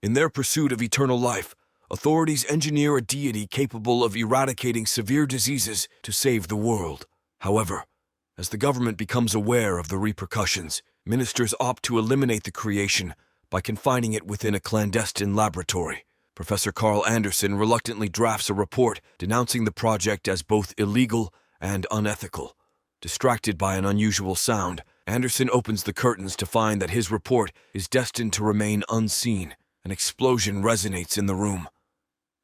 In their pursuit of eternal life, authorities engineer a deity capable of eradicating severe diseases to save the world. However, as the government becomes aware of the repercussions, ministers opt to eliminate the creation by confining it within a clandestine laboratory. Professor Carl Anderson reluctantly drafts a report denouncing the project as both illegal and unethical. Distracted by an unusual sound, Anderson opens the curtains to find that his report is destined to remain unseen. An explosion resonates in the room.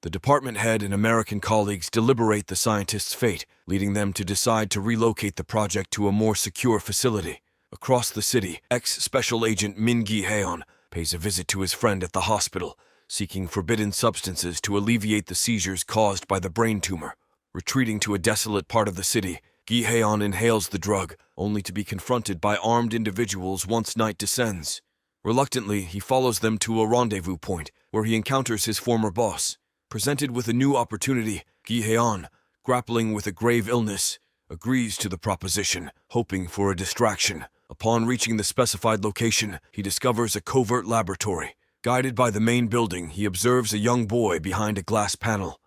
The department head and American colleagues deliberate the scientist's fate, leading them to decide to relocate the project to a more secure facility. Across the city, ex-special agent Min Gi-heon pays a visit to his friend at the hospital, seeking forbidden substances to alleviate the seizures caused by the brain tumor. Retreating to a desolate part of the city, Gi-heon inhales the drug, only to be confronted by armed individuals once night descends. Reluctantly, he follows them to a rendezvous point, where he encounters his former boss. Presented with a new opportunity, Gi-heon, grappling with a grave illness, agrees to the proposition, hoping for a distraction. Upon reaching the specified location, he discovers a covert laboratory. Guided by the main building, he observes a young boy behind a glass panel.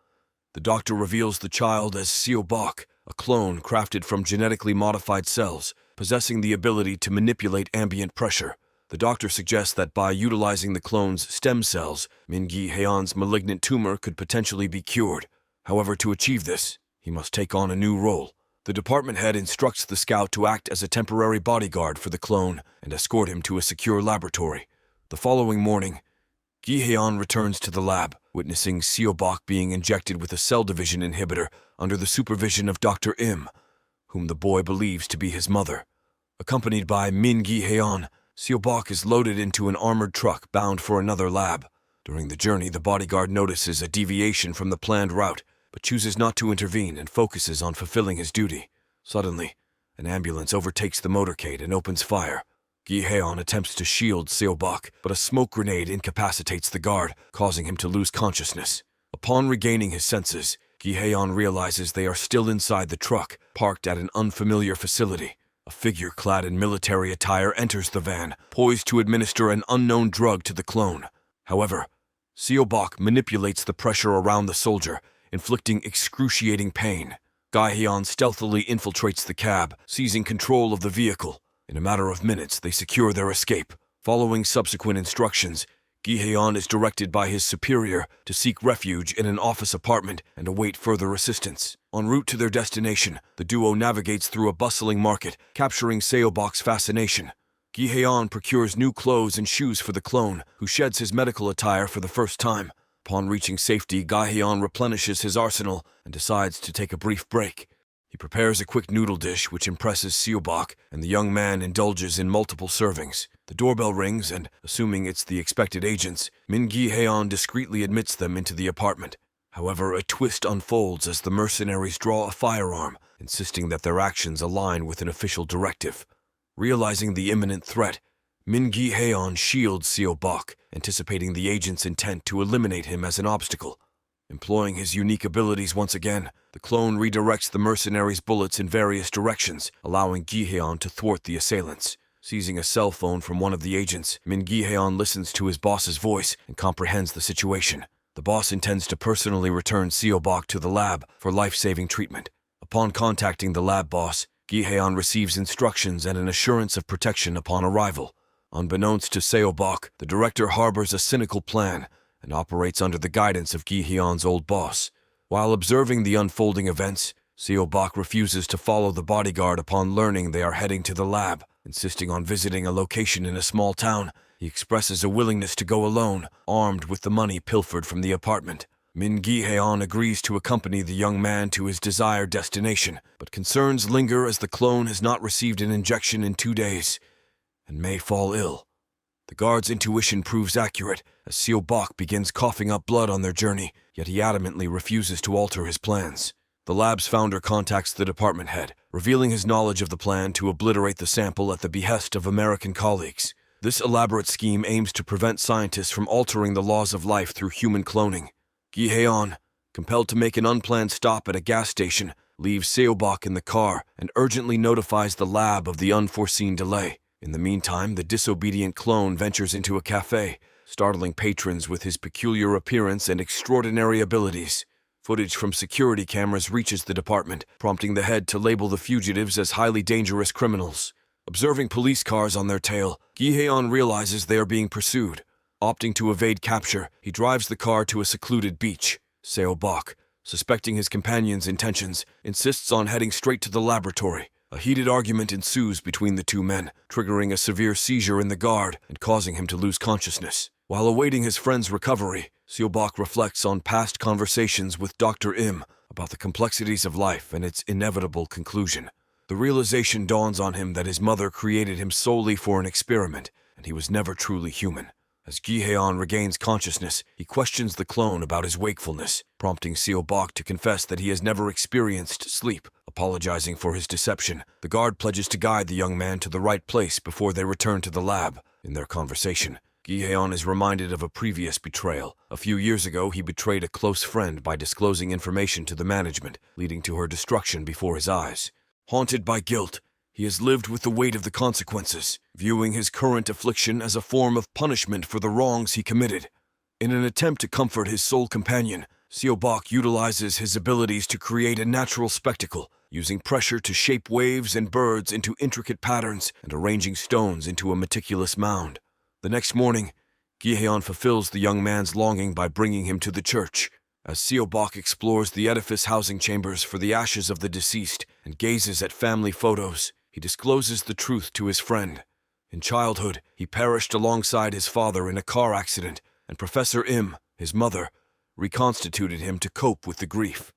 The doctor reveals the child as Seo-bok, a clone crafted from genetically modified cells, possessing the ability to manipulate ambient pressure. The doctor suggests that by utilizing the clone's stem cells, Min Gi-heon's malignant tumor could potentially be cured. However, to achieve this, he must take on a new role. The department head instructs the scout to act as a temporary bodyguard for the clone and escort him to a secure laboratory. The following morning, Gi-heon returns to the lab, witnessing Seo-bok being injected with a cell division inhibitor under the supervision of Dr. Im, whom the boy believes to be his mother. Accompanied by Min Gi-heon, Seo-bok is loaded into an armored truck bound for another lab. During the journey, the bodyguard notices a deviation from the planned route, but chooses not to intervene and focuses on fulfilling his duty. Suddenly, an ambulance overtakes the motorcade and opens fire. Gi-heon attempts to shield Seo-bok, but a smoke grenade incapacitates the guard, causing him to lose consciousness. Upon regaining his senses, Gi-heon realizes they are still inside the truck, parked at an unfamiliar facility. A figure clad in military attire enters the van, poised to administer an unknown drug to the clone. However, Seo-bok manipulates the pressure around the soldier, inflicting excruciating pain. Gi-heon stealthily infiltrates the cab, seizing control of the vehicle. In a matter of minutes, they secure their escape. Following subsequent instructions, Gi-heon is directed by his superior to seek refuge in an office apartment and await further assistance. En route to their destination, the duo navigates through a bustling market, capturing Seo-bok's fascination. Gi-heon procures new clothes and shoes for the clone, who sheds his medical attire for the first time. Upon reaching safety, Gi-heon replenishes his arsenal and decides to take a brief break. He prepares a quick noodle dish which impresses Seo-bok, and the young man indulges in multiple servings. The doorbell rings and, assuming it's the expected agents, Min Gi-heon discreetly admits them into the apartment. However, a twist unfolds as the mercenaries draw a firearm, insisting that their actions align with an official directive. Realizing the imminent threat, Min Gi-heon shields Seo-bok, anticipating the agent's intent to eliminate him as an obstacle. Employing his unique abilities once again, the clone redirects the mercenaries' bullets in various directions, allowing Gi-heon to thwart the assailants. Seizing a cell phone from one of the agents, Min Gi-heon listens to his boss's voice and comprehends the situation. The boss intends to personally return Seo-bok to the lab for life-saving treatment. Upon contacting the lab boss, Gi-heon receives instructions and an assurance of protection upon arrival. Unbeknownst to Seo-bok, the director harbors a cynical plan and operates under the guidance of Gi-heon's old boss. While observing the unfolding events, Seo-bok refuses to follow the bodyguard upon learning they are heading to the lab. Insisting on visiting a location in a small town, he expresses a willingness to go alone, armed with the money pilfered from the apartment. Min Gi-heon agrees to accompany the young man to his desired destination, but concerns linger as the clone has not received an injection in 2 days and may fall ill. The guard's intuition proves accurate as Seo-bok begins coughing up blood on their journey, yet he adamantly refuses to alter his plans. The lab's founder contacts the department head, revealing his knowledge of the plan to obliterate the sample at the behest of American colleagues. This elaborate scheme aims to prevent scientists from altering the laws of life through human cloning. Gi-heon, compelled to make an unplanned stop at a gas station, leaves Seo-bok in the car and urgently notifies the lab of the unforeseen delay. In the meantime, the disobedient clone ventures into a cafe, startling patrons with his peculiar appearance and extraordinary abilities. Footage from security cameras reaches the department, prompting the head to label the fugitives as highly dangerous criminals. Observing police cars on their tail, Gi-heon realizes they are being pursued. Opting to evade capture, he drives the car to a secluded beach. Seo-bok, suspecting his companion's intentions, insists on heading straight to the laboratory. A heated argument ensues between the two men, triggering a severe seizure in the guard and causing him to lose consciousness. While awaiting his friend's recovery, Seo-bok reflects on past conversations with Dr. Im about the complexities of life and its inevitable conclusion. The realization dawns on him that his mother created him solely for an experiment, and he was never truly human. As Gi-heon regains consciousness, he questions the clone about his wakefulness, prompting Seo-bok to confess that he has never experienced sleep. Apologizing for his deception, the guard pledges to guide the young man to the right place before they return to the lab. In their conversation, Gi-heon is reminded of a previous betrayal. A few years ago, he betrayed a close friend by disclosing information to the management, leading to her destruction before his eyes. Haunted by guilt, he has lived with the weight of the consequences, viewing his current affliction as a form of punishment for the wrongs he committed. In an attempt to comfort his soul companion, Seo-bok utilizes his abilities to create a natural spectacle, using pressure to shape waves and birds into intricate patterns and arranging stones into a meticulous mound. The next morning, Gi-heon fulfills the young man's longing by bringing him to the church. As Seo-bok explores the edifice housing chambers for the ashes of the deceased and gazes at family photos, he discloses the truth to his friend. In childhood, he perished alongside his father in a car accident, and Professor Im, his mother, reconstituted him to cope with the grief.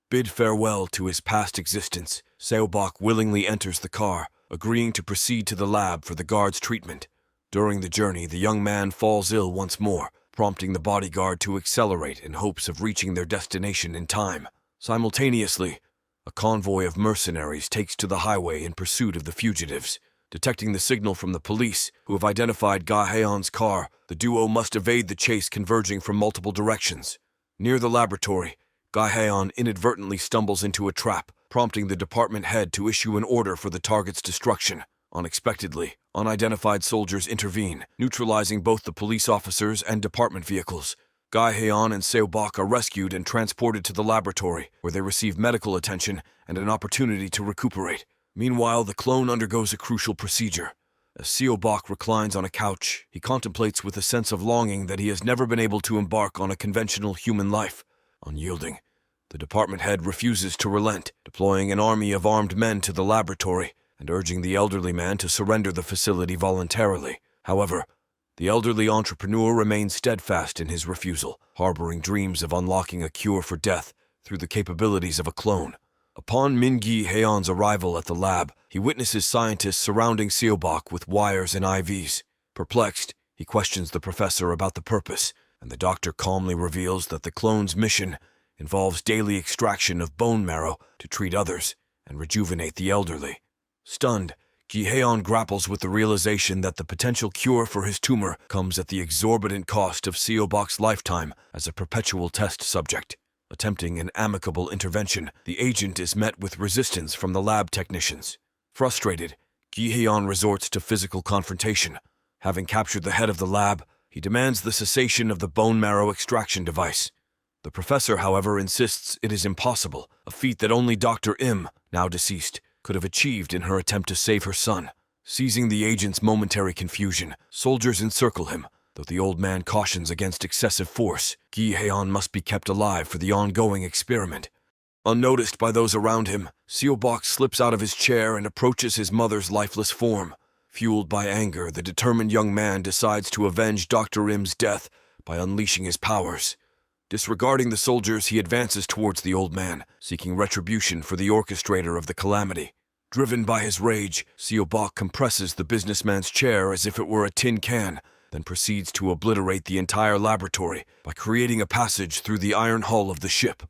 Bid farewell to his past existence, Seo-bok willingly enters the car, agreeing to proceed to the lab for the guard's treatment. During the journey, the young man falls ill once more, prompting the bodyguard to accelerate in hopes of reaching their destination in time. Simultaneously, a convoy of mercenaries takes to the highway in pursuit of the fugitives. Detecting the signal from the police, who have identified Gi-heon's car, the duo must evade the chase converging from multiple directions. Near the laboratory, Gi-heon inadvertently stumbles into a trap, prompting the department head to issue an order for the target's destruction. Unexpectedly, unidentified soldiers intervene, neutralizing both the police officers and department vehicles. Gi-heon and Seo-bok are rescued and transported to the laboratory, where they receive medical attention and an opportunity to recuperate. Meanwhile, the clone undergoes a crucial procedure. As Seo-bok reclines on a couch, he contemplates with a sense of longing that he has never been able to embark on a conventional human life. Unyielding, the department head refuses to relent, deploying an army of armed men to the laboratory and urging the elderly man to surrender the facility voluntarily. However, the elderly entrepreneur remains steadfast in his refusal, harboring dreams of unlocking a cure for death through the capabilities of a clone. Upon Min Gi-heon's arrival at the lab, he witnesses scientists surrounding Seo-bok with wires and IVs. Perplexed, he questions the professor about the purpose, and the doctor calmly reveals that the clone's mission involves daily extraction of bone marrow to treat others and rejuvenate the elderly. Stunned, Gi-heon grapples with the realization that the potential cure for his tumor comes at the exorbitant cost of Seo-bok's lifetime as a perpetual test subject. Attempting an amicable intervention, the agent is met with resistance from the lab technicians. Frustrated, Gi-heon resorts to physical confrontation. Having captured the head of the lab, he demands the cessation of the bone marrow extraction device. The professor, however, insists it is impossible, a feat that only Dr. Im, now deceased, could have achieved in her attempt to save her son. Seizing the agent's momentary confusion, soldiers encircle him. Though the old man cautions against excessive force, Gi-heon must be kept alive for the ongoing experiment. Unnoticed by those around him, Seo-bok slips out of his chair and approaches his mother's lifeless form. Fueled by anger, the determined young man decides to avenge Dr. Im's death by unleashing his powers. Disregarding the soldiers, he advances towards the old man, seeking retribution for the orchestrator of the calamity. Driven by his rage, Seo-bok compresses the businessman's chair as if it were a tin can, then proceeds to obliterate the entire laboratory by creating a passage through the iron hull of the ship.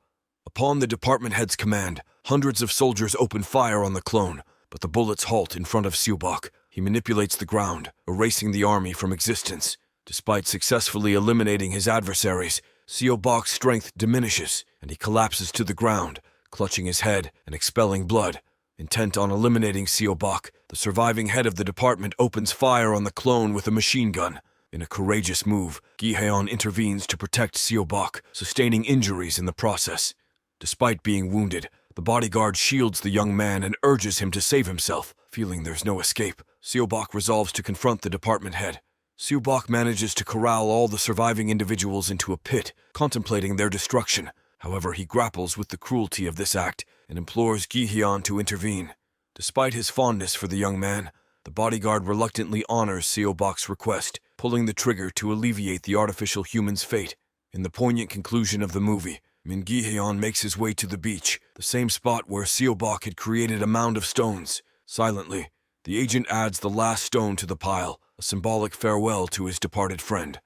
Upon the department head's command, hundreds of soldiers open fire on the clone, but the bullets halt in front of Seo-bok. He manipulates the ground, erasing the army from existence. Despite successfully eliminating his adversaries, Seo-bok's strength diminishes, and he collapses to the ground, clutching his head and expelling blood. Intent on eliminating Seo-bok, the surviving head of the department opens fire on the clone with a machine gun. In a courageous move, Gi-heon intervenes to protect Seo-bok, sustaining injuries in the process. Despite being wounded, the bodyguard shields the young man and urges him to save himself. Feeling there's no escape, Seo-bok resolves to confront the department head. Seo-bok manages to corral all the surviving individuals into a pit, contemplating their destruction. However, he grapples with the cruelty of this act and implores Gi-heon to intervene. Despite his fondness for the young man, the bodyguard reluctantly honors Seo-bok's request, pulling the trigger to alleviate the artificial human's fate. In the poignant conclusion of the movie, Min Gi-heon makes his way to the beach, the same spot where Seo-bok had created a mound of stones. Silently, the agent adds the last stone to the pile, a symbolic farewell to his departed friend.